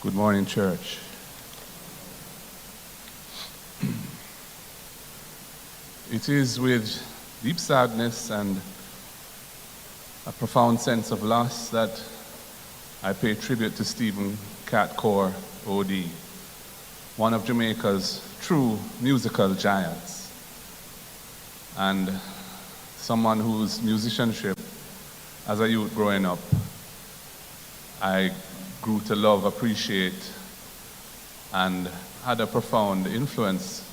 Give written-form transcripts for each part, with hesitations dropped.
Good morning, church. It is with deep sadness and a profound sense of loss that I pay tribute to Stephen COORE, OD, one of Jamaica's true musical giants, and someone whose musicianship as a youth growing up I grew to love, appreciate, and had a profound influence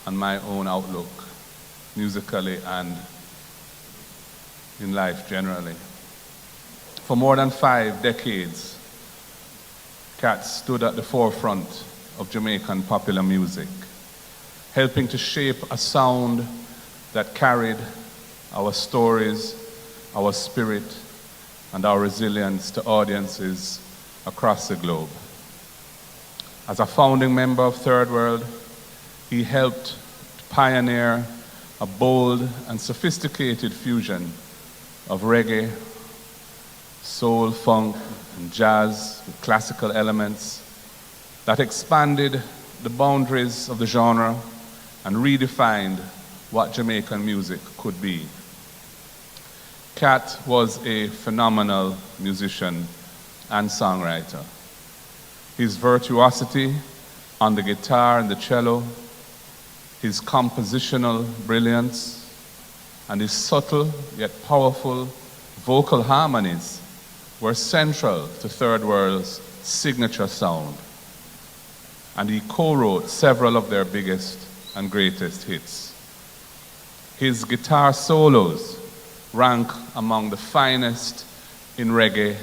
on my own outlook, musically and in life generally. For more than 5 decades, Cat stood at the forefront of Jamaican popular music, helping to shape a sound that carried our stories, our spirit, and our resilience to audiences across the globe. As a founding member of Third World, he helped pioneer a bold and sophisticated fusion of reggae, soul, funk, and jazz with classical elements that expanded the boundaries of the genre and redefined what Jamaican music could be. Cat was a phenomenal musician and songwriter. His virtuosity on the guitar and the cello, his compositional brilliance, and his subtle yet powerful vocal harmonies were central to Third World's signature sound, and he co-wrote several of their biggest and greatest hits. His guitar solos rank among the finest in reggae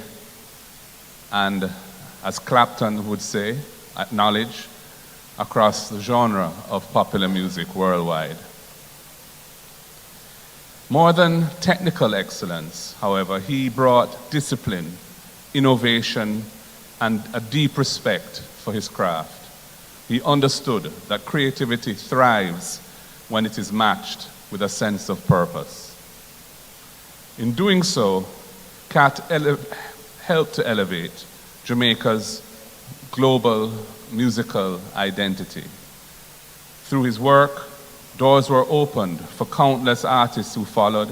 and, as Clapton would say, acknowledge, across the genre of popular music worldwide. More than technical excellence, however, he brought discipline, innovation, and a deep respect for his craft. He understood that creativity thrives when it is matched with a sense of purpose. In doing so, Cat helped to elevate Jamaica's global musical identity. Through his work, doors were opened for countless artists who followed.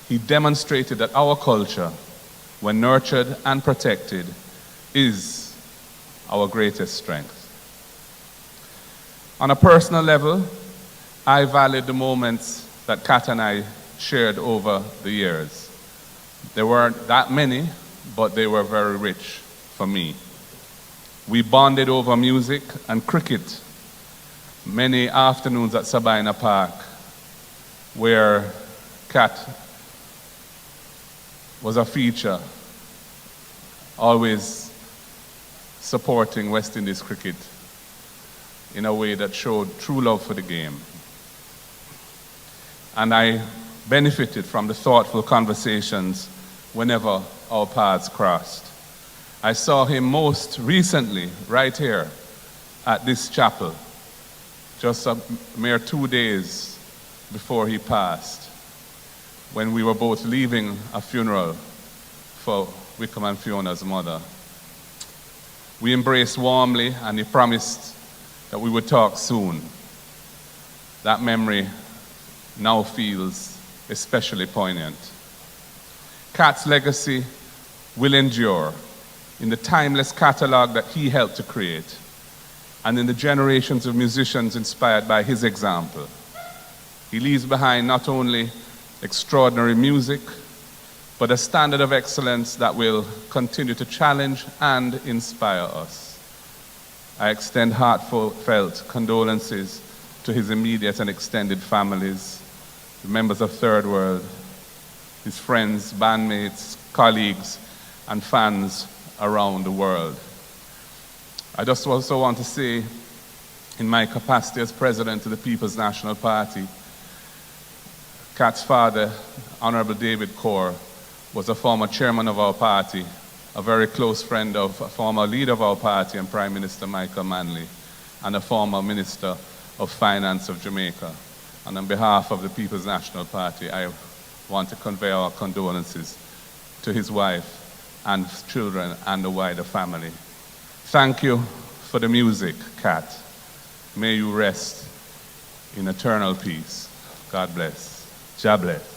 He demonstrated that our culture, when nurtured and protected, is our greatest strength. On a personal level, I valued the moments that Cat and I shared over the years. There weren't that many, but they were very rich for me. We bonded over music and cricket, many afternoons at Sabina Park, where Cat was a feature, always supporting West Indies cricket in a way that showed true love for the game. And I benefited from the thoughtful conversations whenever our paths crossed. I saw him most recently right here at this chapel, just a mere 2 days before he passed, when we were both leaving a funeral for Wickham and Fiona's mother. We embraced warmly, and he promised that we would talk soon. That memory now feels especially poignant. Cat's legacy will endure in the timeless catalog that he helped to create, and in the generations of musicians inspired by his example. He leaves behind not only extraordinary music, but a standard of excellence that will continue to challenge and inspire us. I extend heartfelt condolences to his immediate and extended families, the members of Third World, his friends, bandmates, colleagues, and fans around the world. I just also want to say, in my capacity as president of the People's National Party, Cat's father, Honorable David COORE, was a former chairman of our party, a very close friend of a former leader of our party and Prime Minister Michael Manley, and a former Minister of Finance of Jamaica. And on behalf of the People's National Party, I want to convey our condolences to his wife and children and the wider family. Thank you for the music, Kat. May you rest in eternal peace. God bless. Jah bless.